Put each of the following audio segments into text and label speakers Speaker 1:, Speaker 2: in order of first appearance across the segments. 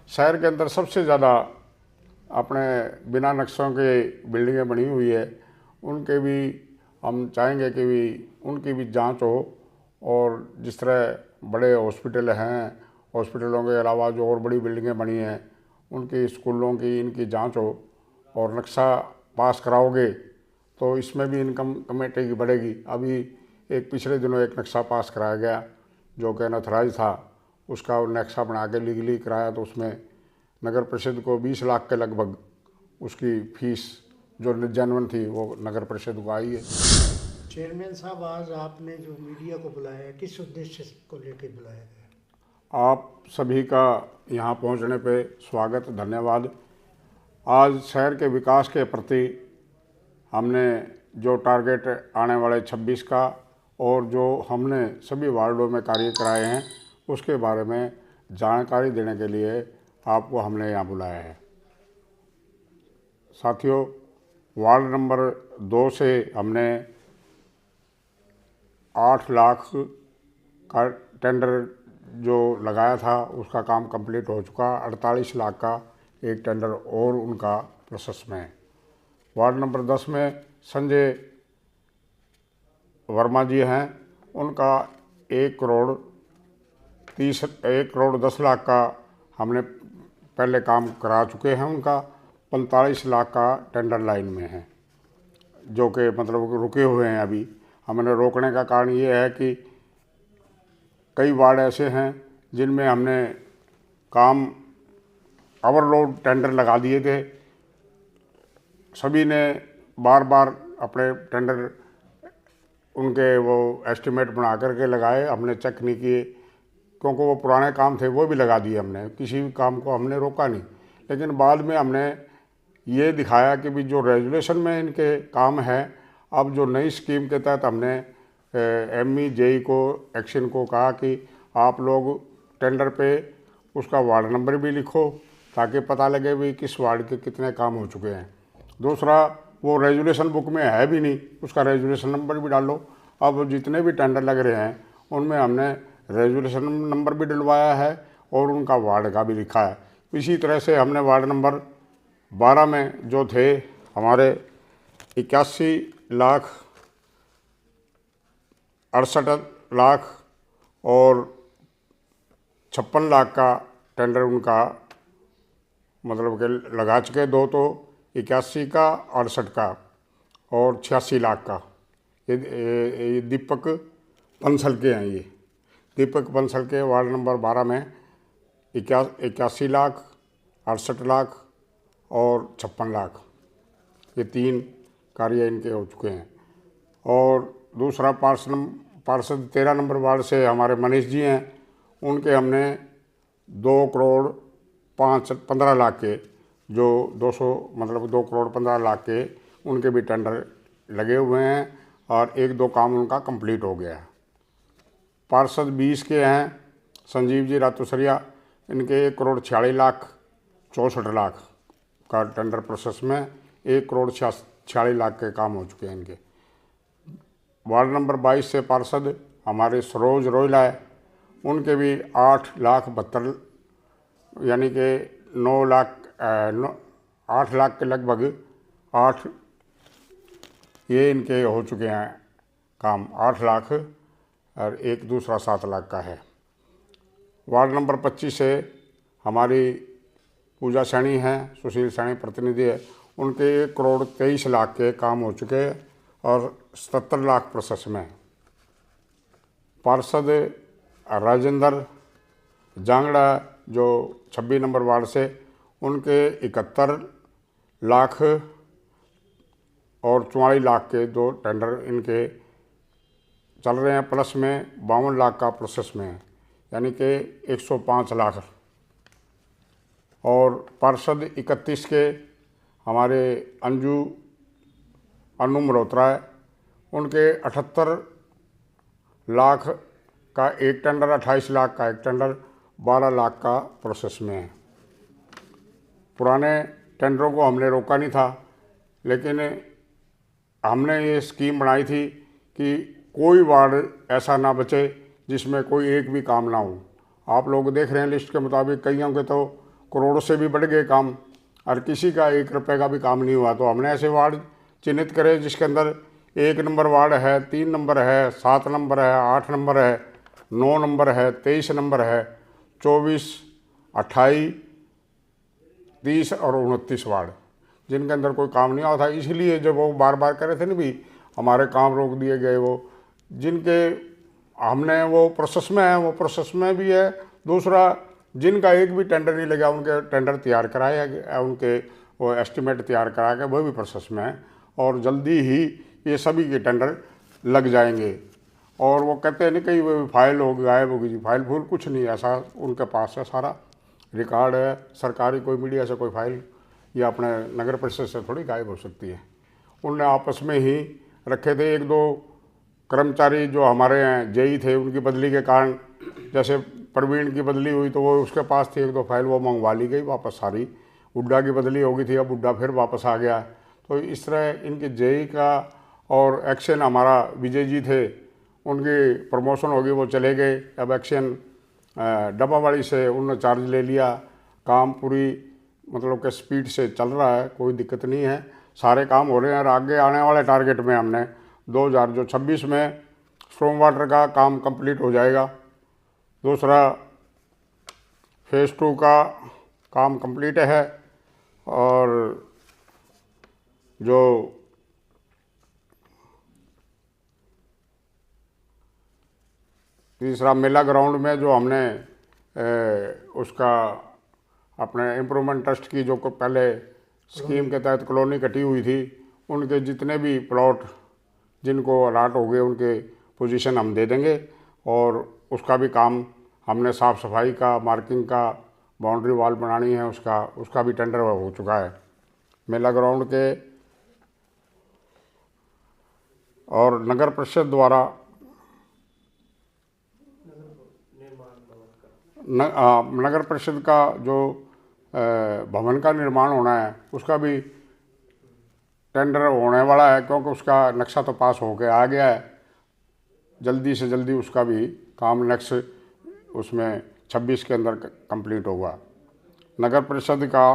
Speaker 1: शहर के अंदर सबसे ज़्यादा अपने बिना नक्शों के बिल्डिंगें बनी हुई है, उनके भी हम चाहेंगे कि भी उनकी भी जांच हो। और जिस तरह बड़े हॉस्पिटल हैं, हॉस्पिटलों के अलावा जो और बड़ी बिल्डिंगें बनी हैं, उनकी स्कूलों की इनकी जांच हो। और नक्शा पास कराओगे तो इसमें भी इनकम कमेटी की बढ़ेगी। अभी एक पिछले दिनों एक नक्शा पास कराया गया जो कि अनऑथराइज था, उसका नक्शा बना के लीगली कराया, तो उसमें नगर परिषद को 20 लाख के लगभग उसकी फीस जो जेन्युइन थी वो नगर परिषद को आई है।
Speaker 2: चेयरमैन साहब, आज आपने जो मीडिया को बुलाया है, किस उद्देश्य को लेकर बुलाया है?
Speaker 1: आप सभी का यहाँ पहुँचने पे स्वागत, धन्यवाद। आज शहर के विकास के प्रति हमने जो टारगेट आने वाले 26 का और जो हमने सभी वार्डों में कार्य कराए हैं उसके बारे में जानकारी देने के लिए आपको हमने यहाँ बुलाया है। साथियों, वार्ड नंबर 2 से हमने 8 लाख का टेंडर जो लगाया था उसका काम कंप्लीट हो चुका। 48 लाख का एक टेंडर और उनका प्रोसेस में है। वार्ड नंबर 10 में संजय वर्मा जी हैं, उनका 1 करोड़ 10 लाख का हमने पहले काम करा चुके हैं। उनका 45 लाख का टेंडर लाइन में है, जो कि मतलब रुके हुए हैं। अभी हमने रोकने का कारण ये है कि कई वार्ड ऐसे हैं जिनमें हमने काम ओवरलोड टेंडर लगा दिए थे। सभी ने बार बार अपने टेंडर उनके वो एस्टिमेट बना करके लगाए, हमने चेक नहीं किए, क्योंकि वो पुराने काम थे वो भी लगा दिए हमने। किसी भी काम को हमने रोका नहीं, लेकिन बाद में हमने ये दिखाया कि भी जो रेजुलेशन में इनके काम है, अब जो नई स्कीम के तहत हमने एमई जेई को एक्शन को कहा कि आप लोग टेंडर पे उसका वार्ड नंबर भी लिखो ताकि पता लगे भी किस वार्ड के कितने काम हो चुके हैं। दूसरा, वो रेजुलेशन बुक में है भी नहीं, उसका रेजुलेशन नंबर भी डालो। अब जितने भी टेंडर लग रहे हैं उनमें हमने रेजुलेशन नंबर भी डलवाया है और उनका वार्ड का भी लिखा है। इसी तरह से हमने वार्ड नंबर 12 में जो थे हमारे 81,68,00,000 और 56 लाख का टेंडर उनका मतलब कि लगा चुके। दो तो 81 का, 68 का और 86 लाख का। ये दीपक बंसल के हैं। ये दीपक बंसल के वार्ड नंबर 12 में 81 लाख, 68 लाख और 56 लाख, ये 3 कार्य इनके हो चुके हैं। और दूसरा पार्षद 13 नंबर वार्ड से हमारे मनीष जी हैं, उनके हमने 2 करोड़ 15 लाख के जो 200 मतलब 2 करोड़ 15 लाख के उनके भी टेंडर लगे हुए हैं और 1-2 काम उनका कंप्लीट हो गया है। पार्षद 20 के हैं संजीव जी रातुसरिया, इनके 1 करोड़ 46 लाख 64 लाख का टेंडर प्रोसेस में 1 करोड़ 46 लाख के काम हो चुके हैं इनके। वार्ड नंबर 22 से पार्षद हमारे सरोज रोयला है, उनके भी 8 लाख 72 यानी कि 8 लाख के लगभग 8 ये इनके हो चुके हैं काम। 8 लाख और एक दूसरा 7 लाख का है। वार्ड नंबर 25 से हमारी पूजा सैनी हैं, सुशील सैनी प्रतिनिधि है, उनके 1 करोड़ 23 लाख के काम हो चुके हैं और 77 लाख प्रोसेस में। पार्षद राजेंद्र जांगड़ा जो 26 नंबर वार्ड से, उनके 71 लाख और 44 लाख के 2 टेंडर इनके चल रहे हैं, प्लस में 52 लाख का प्रोसेस में है, यानी कि 105 लाख। और पार्षद 31 के हमारे अनु मल्होत्रा है, उनके 78 लाख का एक टेंडर, 28 लाख का एक टेंडर, 12 लाख का प्रोसेस में है। पुराने टेंडरों को हमने रोका नहीं था, लेकिन हमने ये स्कीम बनाई थी कि कोई वार्ड ऐसा ना बचे जिसमें कोई एक भी काम ना हो। आप लोग देख रहे हैं लिस्ट के मुताबिक कईयों के तो करोड़ से भी बढ़ गए काम, और किसी का 1 रुपये का भी काम नहीं हुआ। तो हमने ऐसे वार्ड चिन्हित करे जिसके अंदर 1 नंबर वार्ड है, 3 नंबर है, 7 नंबर है, 8 नंबर है, 9 नंबर है, 23 नंबर है, 24, 28, 30 और 29 वार्ड, जिनके अंदर कोई काम नहीं हुआ था। इसलिए जब वो बार बार कह रहे थे ना भी हमारे काम रोक दिए गए, वो जिनके हमने वो प्रोसेस में है, वो प्रोसेस में भी है। दूसरा, जिनका एक भी टेंडर नहीं लगा उनके टेंडर तैयार कराया गया, उनके वो एस्टिमेट तैयार कराया गया, वो भी प्रोसेस में है, और जल्दी ही ये सभी के टेंडर लग जाएंगे। और वो कहते हैं ना कहीं वो फाइल हो गायब होगी जी, फाइल फूल कुछ नहीं, ऐसा उनके पास है, सारा रिकॉर्ड है सरकारी। कोई मीडिया से कोई फाइल या अपने नगर परिषद से थोड़ी गायब हो सकती है। उनने आपस में ही रखे थे। 1-2 कर्मचारी जो हमारे हैं जेई थे, उनकी बदली के कारण, जैसे प्रवीण की बदली हुई तो वो उसके पास थी 1-2 फाइल, वो मंगवा ली गई वापस सारी। हुड्डा की बदली हो गई थी, अब हुड्डा फिर वापस आ गया। तो इस तरह इनके जेई का, और एक्शन हमारा विजय जी थे, उनकी प्रमोशन हो गई, वो चले गए। अब एक्शन डब्बावाड़ी से उन्होंने चार्ज ले लिया। काम पूरी मतलब कि स्पीड से चल रहा है, कोई दिक्कत नहीं है, सारे काम हो रहे हैं। और आगे आने वाले टारगेट में हमने 2026 में स्ट्रॉम वाटर का काम कंप्लीट हो जाएगा। दूसरा, फेज़ 2 का काम कंप्लीट है। और जो तीसरा, मेला ग्राउंड में जो हमने उसका अपने इम्प्रूवमेंट ट्रस्ट की जो पहले स्कीम के तहत कॉलोनी कटी हुई थी, उनके जितने भी प्लॉट जिनको अलाट हो गए उनके पोजीशन हम दे देंगे। और उसका भी काम हमने साफ़ सफाई का, मार्किंग का, बाउंड्री वॉल बनानी है, उसका भी टेंडर हो चुका है मेला ग्राउंड के। और नगर परिषद द्वारा नगर परिषद का जो भवन का निर्माण होना है, उसका भी टेंडर होने वाला है, क्योंकि उसका नक्शा तो पास हो के आ गया है। जल्दी से जल्दी उसका भी काम नेक्स्ट उसमें 26 के अंदर कंप्लीट होगा। नगर परिषद का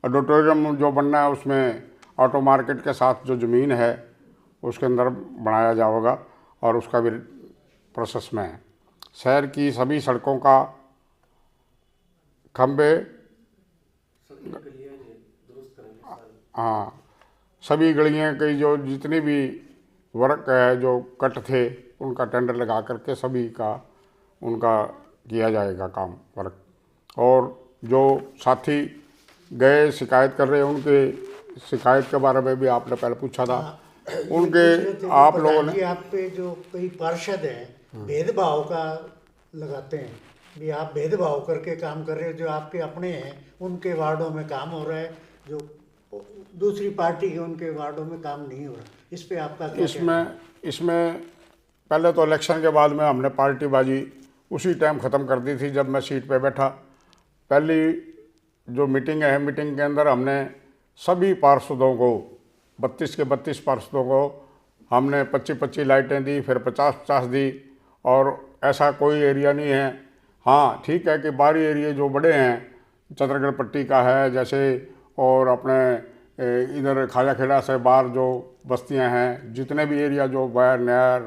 Speaker 1: ऑडिटोरियम जो बनना है, उसमें ऑटो मार्केट के साथ जो ज़मीन है उसके अंदर बनाया जाएगा, और उसका भी प्रोसेस में है। शहर की सभी सड़कों का खंबे, हाँ, सभी गलियाँ की जो जितनी भी वर्क है, जो कट थे, उनका टेंडर लगा करके सभी का उनका किया जाएगा काम वर्क। और जो साथी गए शिकायत कर रहे हैं, उनके शिकायत के बारे में भी आपने पहले पूछा था। उनके आप लोगों ने,
Speaker 2: आप पे जो कई पार्षद हैं भेदभाव का लगाते हैं भी आप भेदभाव करके काम कर रहे हो, जो आपके अपने हैं उनके वार्डों में काम हो रहा है, जो दूसरी पार्टी के उनके वार्डों में काम नहीं हो रहा। इस पे आपका क्या
Speaker 1: इसमें पहले तो इलेक्शन के बाद में हमने पार्टीबाजी उसी टाइम ख़त्म कर दी थी जब मैं सीट पे बैठा। पहली जो मीटिंग है, मीटिंग के अंदर हमने सभी पार्षदों को, 32 के 32 पार्षदों को हमने 25-25 लाइटें दी, फिर 50-50 दी। और ऐसा कोई एरिया नहीं है, हाँ ठीक है कि बाहरी एरिया जो बड़े हैं, चंद्रगढ़ पट्टी का है जैसे, और अपने इधर खाजा खेड़ा से बाहर जो बस्तियां हैं, जितने भी एरिया जो बाहर नया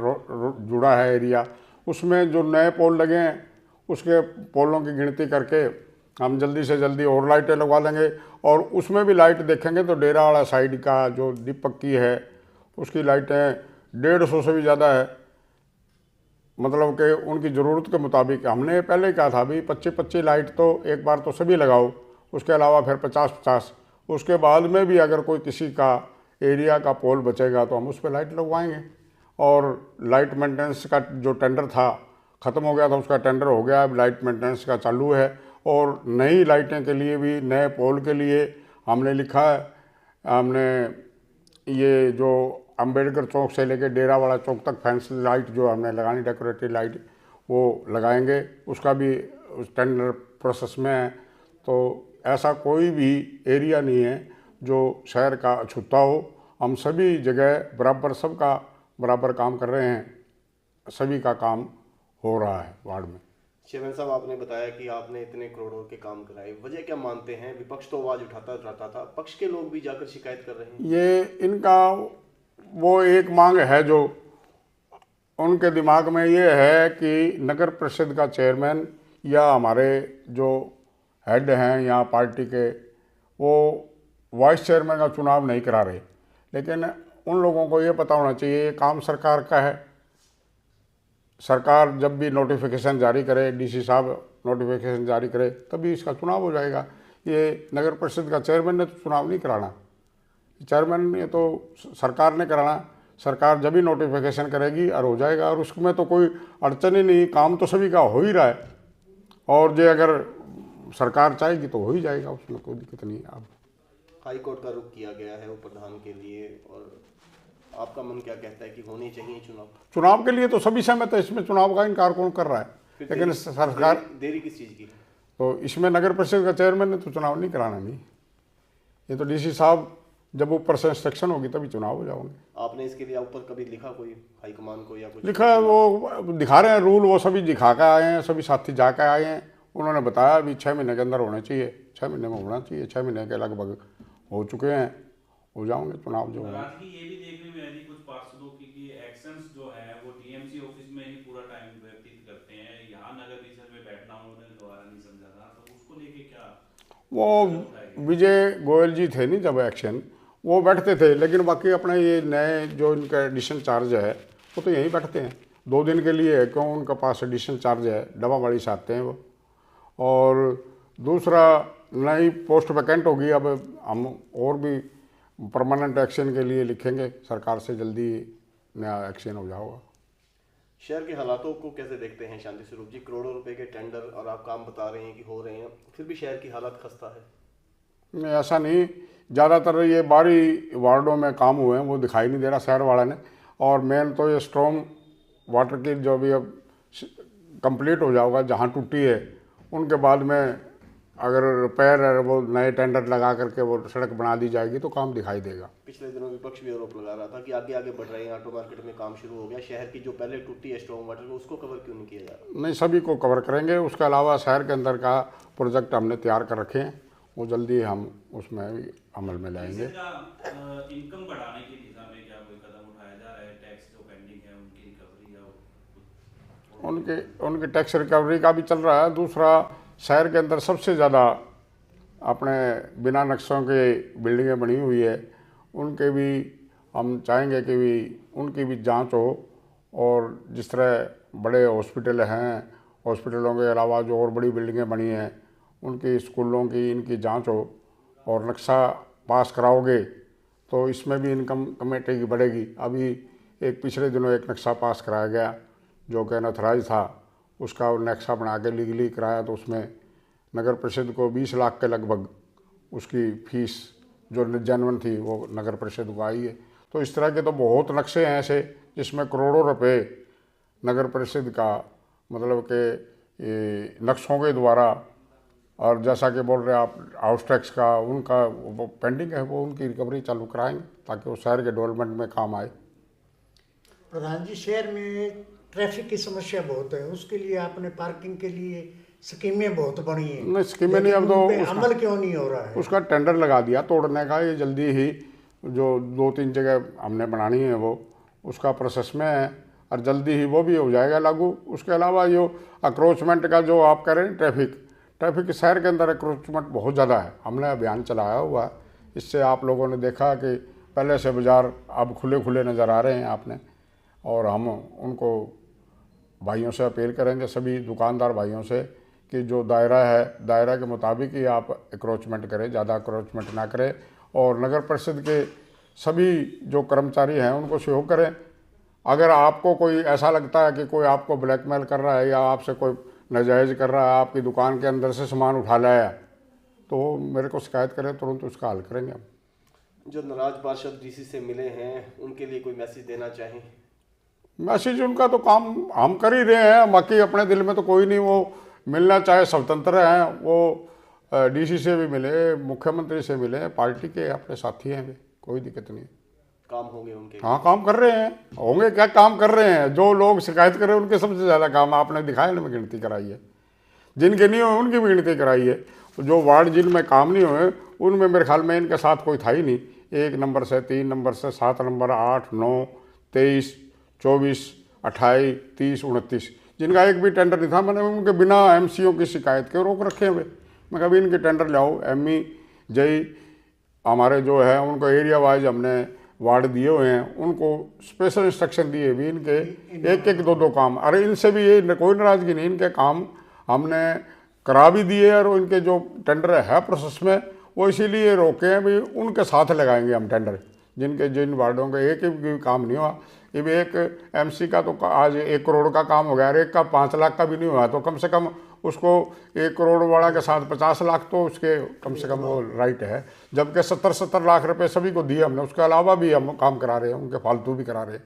Speaker 1: जुड़ा है एरिया, उसमें जो नए पोल लगे हैं उसके पोलों की गिनती करके हम जल्दी से जल्दी और लाइटें लगवा लेंगे। और उसमें भी लाइट देखेंगे तो डेरा वाला साइड का जो दीपक की है, उसकी लाइटें 150 से भी ज़्यादा है। मतलब कि उनकी ज़रूरत के मुताबिक हमने पहले कहा था भी 25-25 लाइट तो एक बार तो सभी लगाओ, उसके अलावा फिर 50-50, उसके बाद में भी अगर कोई किसी का एरिया का पोल बचेगा तो हम उस पर लाइट लगवाएंगे। और लाइट मेंटेनेंस का जो टेंडर था ख़त्म हो गया था, उसका टेंडर हो गया, अब लाइट मेंटेनेंस का चालू है। और नई लाइटें के लिए भी, नए पोल के लिए हमने लिखा है, हमने ये जो अंबेडकर चौक से लेकर डेरावाड़ा चौक तक फैंस लाइट जो हमने लगानी, डेकोरेटिव लाइट, वो लगाएंगे। उसका भी टेंडर प्रोसेस में है। तो ऐसा कोई भी एरिया नहीं है जो शहर का अछूता हो। हम सभी जगह बराबर, सबका बराबर काम कर रहे हैं, सभी का काम हो रहा है वार्ड में।
Speaker 3: चेयरमैन साहब, आपने बताया कि आपने इतने करोड़ों के काम कराए, वजह क्या मानते हैं? विपक्ष तो आवाज उठाता रहता था, पक्ष के लोग भी जाकर शिकायत कर रहे हैं।
Speaker 1: ये इनका वो एक मांग है जो उनके दिमाग में ये है कि नगर परिषद का चेयरमैन या हमारे जो हेड हैं यहाँ पार्टी के, वो वाइस चेयरमैन का चुनाव नहीं करा रहे। लेकिन उन लोगों को ये पता होना चाहिए ये काम सरकार का है। सरकार जब भी नोटिफिकेशन जारी करे, डीसी साहब नोटिफिकेशन जारी करे, तभी इसका चुनाव हो जाएगा। ये नगर परिषद का चेयरमैन ने तो चुनाव नहीं कराना, चेयरमैन ने तो सरकार ने कराना। सरकार जब भी नोटिफिकेशन करेगी और हो जाएगा, और उसमें तो कोई अड़चन ही नहीं, काम तो सभी का हो ही रहा है। और जो अगर सरकार चाहेगी तो हो ही जाएगा, उसमें कोई दिक्कत नहीं है। अब
Speaker 3: हाई कोर्ट का रुख किया गया है उप प्रधान के लिए, और आपका मन क्या कहता है कि होने चाहिए चुनाव?
Speaker 1: चुनाव के लिए तो सभी सहमत है, इसमें चुनाव का इनकार कौन कर रहा है?
Speaker 3: फिर
Speaker 1: लेकिन सरकार
Speaker 3: देरी किस चीज़ की है?
Speaker 1: तो इसमें नगर परिषद का चेयरमैन ने तो चुनाव नहीं कराना, नहीं। ये तो डीसी साहब जब ऊपर से इंस्ट्रक्शन होगी तभी चुनाव हो जाओगे।
Speaker 3: आपने इसके लिए ऊपर कभी लिखा कोई हाईकमान को या कुछ?
Speaker 1: लिखा है, वो दिखा रहे हैं रूल, वो सभी दिखा के आए हैं, सभी साथी जाके आए हैं। उन्होंने बताया अभी 6 महीने के अंदर होने चाहिए, 6 महीने में होना चाहिए, 6 महीने के लगभग हो चुके हैं, हो जाओगे चुनाव जो है।
Speaker 4: राजनीति ये भी देखने में आई कुछ पार्षदों की कि एक्शंस जो है वो टीएमसी ऑफिस में ही पूरा टाइम व्यतीत करते हैं, यहाँ नगर परिषद में बैठना उन्होंने दोबारा नहीं समझा था, तो उसको लेके क्या?
Speaker 1: वो विजय गोयल जी थे नहीं जब एक्शन, वो बैठते थे, लेकिन बाकी अपने ये नए जो इनका एडिशन चार्ज है वो तो यहीं बैठते हैं 2 दिन के लिए है, क्यों उनके पास एडिशन चार्ज है, डबावाड़ी से आते हैं वो। और दूसरा नई पोस्ट वैकेंट होगी, अब हम और भी परमानेंट एक्शन के लिए लिखेंगे, सरकार से जल्दी नया एक्शन हो जाएगा।
Speaker 3: शहर के हालातों को कैसे देखते हैं शांति स्वरूप जी? करोड़ों रुपए के टेंडर और आप काम बता रहे हैं कि हो रहे हैं, फिर भी शहर की हालत खस्ता है।
Speaker 1: नहीं, ऐसा नहीं, ज़्यादातर ये बाहरी वार्डों में काम हुए हैं वो दिखाई नहीं दे रहा शहर वाला ने। और मेन तो ये स्ट्रॉम वाटर की जो भी अब कंप्लीट हो जाएगा, जहाँ टूटी है उनके बाद में अगर रिपेयर है वो नए टेंडर लगा करके वो सड़क बना दी जाएगी तो काम दिखाई देगा।
Speaker 3: पिछले दिनों विपक्ष भी आरोप लगा रहा था कि आगे आगे बढ़ रहे हैं, ऑटो मार्केट में काम शुरू हो गया, शहर की जो पहले टूटी है स्ट्रॉम वाटर उसको कवर क्यों नहीं किया जा रहा?
Speaker 1: नहीं, सभी को कवर करेंगे। उसके अलावा शहर के अंदर का प्रोजेक्ट हमने तैयार कर रखे हैं, वो जल्दी हम उसमें भी अमल में लाएंगे।
Speaker 4: इनकम बढ़ाने की दिशा में क्या कोई कदम उठाया जा रहा है? टैक्स जो पेंडिंग है उनकी रिकवरी या
Speaker 1: उनके टैक्स रिकवरी का भी चल रहा है। दूसरा, शहर के अंदर सबसे ज़्यादा अपने बिना नक्शों के बिल्डिंगें बनी हुई है, उनके भी हम चाहेंगे कि भी उनकी भी जांच हो। और जिस तरह बड़े हॉस्पिटल हैं, हॉस्पिटलों के अलावा जो और बड़ी बिल्डिंगें बनी हैं उनकी, स्कूलों की, इनकी जांच हो और नक्शा पास कराओगे तो इसमें भी इनकम कमेटी की बढ़ेगी। अभी एक पिछले दिनों एक नक्शा पास कराया गया जो कि अनऑथराइज था, उसका नक्शा बना के लीगली कराया तो उसमें नगर परिषद को 20 लाख के लगभग उसकी फीस जो जेन्युइन थी वो नगर परिषद को आई है। तो इस तरह के तो बहुत नक्शे हैं ऐसे जिसमें करोड़ों रुपए नगर परिषद का मतलब कि नक्शों के द्वारा, और जैसा कि बोल रहे हैं आप हाउस टैक्स का उनका वो पेंडिंग है, वो उनकी रिकवरी चालू कराएंगे ताकि वो शहर के डेवलपमेंट में काम आए।
Speaker 2: प्रधान जी, शहर में ट्रैफिक की समस्या बहुत है, उसके लिए आपने पार्किंग के लिए स्कीमें बहुत बनी है।
Speaker 1: नहीं, स्कीमें नहीं, अब तो
Speaker 2: उन पे अमल क्यों नहीं हो रहा है?
Speaker 1: उसका टेंडर लगा दिया तोड़ने का, ये जल्दी ही जो 2-3 जगह हमने बनानी है वो उसका प्रोसेस में है और जल्दी ही वो भी हो जाएगा लागू। उसके अलावा जो अक्रोचमेंट का जो आप कह रहे हैं, ट्रैफिक शहर के अंदर अक्रोचमेंट बहुत ज़्यादा है, हमने अभियान चलाया हुआ है। इससे आप लोगों ने देखा कि पहले से बाज़ार अब खुले खुले नज़र आ रहे हैं आपने, और हम उनको भाइयों से अपील करेंगे, सभी दुकानदार भाइयों से, कि जो दायरा है दायरा के मुताबिक ही आप अक्रोचमेंट करें, ज़्यादा अक्रोचमेंट ना करें। और नगर परिषद के सभी जो कर्मचारी हैं उनको सहयोग करें। अगर आपको कोई ऐसा लगता है कि कोई आपको ब्लैकमेल कर रहा है या आपसे कोई नाजायज़ कर रहा है, आपकी दुकान के अंदर से सामान उठा लाया, तो मेरे को शिकायत करें, तुरंत उसका हल करेंगे हम।
Speaker 3: जो नाराज पार्षद डीसी से मिले हैं उनके लिए कोई मैसेज देना चाहें?
Speaker 1: मैसेज उनका तो काम हम कर ही रहे हैं, बाकी अपने दिल में तो कोई नहीं, वो मिलना चाहे स्वतंत्र हैं, वो डीसी से भी मिले, मुख्यमंत्री से मिले, पार्टी के अपने साथी हैं, वे कोई दिक्कत नहीं।
Speaker 3: काम होंगे उनके?
Speaker 1: हाँ, काम कर रहे हैं, होंगे क्या, काम कर रहे हैं। जो लोग शिकायत कर रहे हैं उनके सबसे ज़्यादा काम आपने दिखाया ना, में गिनती कराई है। जिनके नहीं हुए उनकी भी गिनती कराई है। जो वार्ड जिनमें काम नहीं हुए उनमें मेरे ख्याल में इनके साथ कोई था ही नहीं। 1 नंबर से 3 नंबर से 7 नंबर 8 9 23 24 28 30 29 जिनका एक भी टेंडर नहीं था, मैंने उनके बिना एमसीओ की शिकायत के रोक रखे हुए। मैं कभी इनके टेंडर लाओ, एमई जई हमारे जो है उनको एरिया वाइज हमने वार्ड दिए हुए हैं, उनको स्पेशल इंस्ट्रक्शन दिए भी इनके एक एक दो काम। अरे इनसे भी ये कोई नाराजगी नहीं, इनके काम हमने करा भी दिए और इनके जो टेंडर है प्रोसेस में वो इसीलिए रोके हैं भी उनके साथ लगाएंगे हम टेंडर। जिन वार्डों का एक भी काम नहीं हुआ, ये एक एमसी का तो आज 1 करोड़ का काम हो गया और एक का 5 लाख का भी नहीं हुआ, तो कम से कम उसको 1 करोड़ वाला के साथ 50 लाख तो उसके कम से कम वो राइट है। जबकि 70 लाख रुपए सभी को दिए हमने, उसके अलावा भी हम काम करा रहे हैं, उनके फालतू भी करा रहे हैं।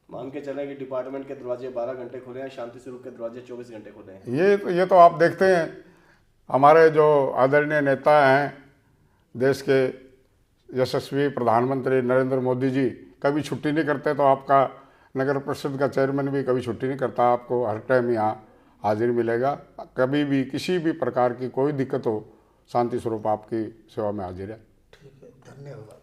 Speaker 3: मान के चलें कि डिपार्टमेंट के दरवाजे 12 घंटे खुले हैं, शांति स्वरूप के दरवाजे 24 घंटे खुले हैं।
Speaker 1: ये तो आप देखते हैं हमारे जो आदरणीय नेता हैं देश के यशस्वी प्रधानमंत्री नरेंद्र मोदी जी कभी छुट्टी नहीं करते, तो आपका नगर परिषद का चेयरमैन भी कभी छुट्टी नहीं करता, आपको हर टाइम यहाँ हाजिर मिलेगा। कभी भी किसी भी प्रकार की कोई दिक्कत हो शांति स्वरूप आपकी सेवा में हाजिर है।
Speaker 2: ठीक है, धन्यवाद।